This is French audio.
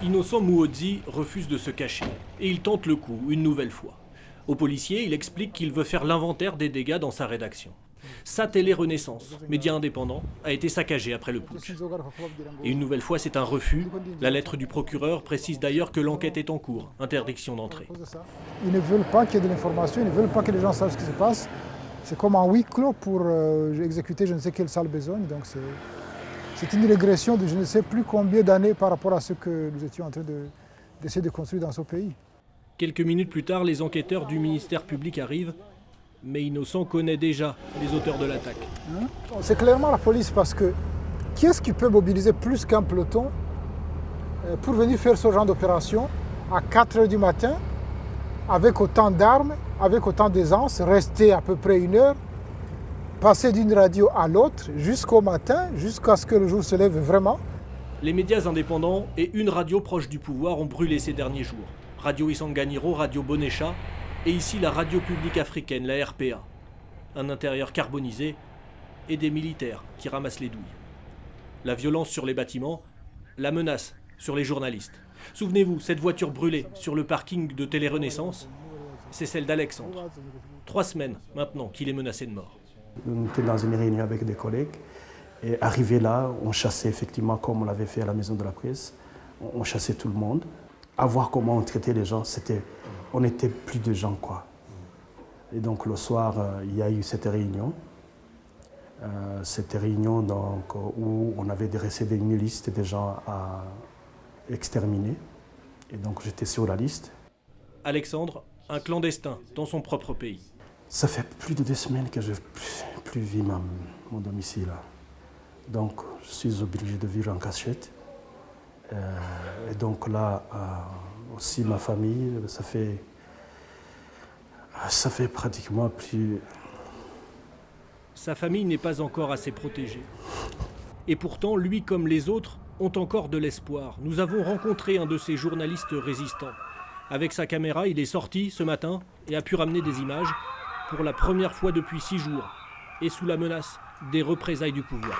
Innocent Mouodzi refuse de se cacher et il tente le coup une nouvelle fois. Au policier, il explique qu'il veut faire l'inventaire des dégâts dans sa rédaction. Sa télé Renaissance, média indépendant, a été saccagée après le putsch. Et une nouvelle fois, c'est un refus. La lettre du procureur précise d'ailleurs que l'enquête est en cours, interdiction d'entrée. Ils ne veulent pas qu'il y ait de l'information, ils ne veulent pas que les gens sachent ce qui se passe. C'est comme un huis clos pour exécuter je ne sais quelle sale besogne. Donc c'est une régression de je ne sais plus combien d'années par rapport à ce que nous étions en train d'essayer de construire dans ce pays. Quelques minutes plus tard, les enquêteurs du ministère public arrivent, mais Innocent connaît déjà les auteurs de l'attaque. C'est clairement la police parce que qui est-ce qui peut mobiliser plus qu'un peloton pour venir faire ce genre d'opération à 4 h du matin, avec autant d'armes, avec autant d'aisance, rester à peu près 1 heure, passer d'une radio à l'autre jusqu'au matin, jusqu'à ce que le jour se lève vraiment. Les médias indépendants et une radio proche du pouvoir ont brûlé ces derniers jours. Radio Isanganiro, Radio Bonécha, et ici la radio publique africaine, la RPA. Un intérieur carbonisé et des militaires qui ramassent les douilles. La violence sur les bâtiments, la menace sur les journalistes. Souvenez-vous, cette voiture brûlée sur le parking de Télé Renaissance, c'est celle d'Alexandre. 3 semaines maintenant qu'il est menacé de mort. On était dans une réunion avec des collègues et arrivé là, on chassait effectivement comme on l'avait fait à la Maison de la Presse. On chassait tout le monde. À voir comment on traitait les gens, on était plus de gens quoi. Et donc le soir, il y a eu cette réunion donc, où on avait dressé une liste des gens à exterminer. Et donc j'étais sur la liste. Alexandre, un clandestin dans son propre pays. Ça fait plus de 2 semaines que je n'ai plus vu mon domicile. Donc je suis obligé de vivre en cachette. Et donc là, aussi ma famille, ça fait pratiquement plus... Sa famille n'est pas encore assez protégée. Et pourtant, lui comme les autres ont encore de l'espoir. Nous avons rencontré un de ces journalistes résistants. Avec sa caméra, il est sorti ce matin et a pu ramener des images pour la première fois depuis 6 jours et sous la menace des représailles du pouvoir.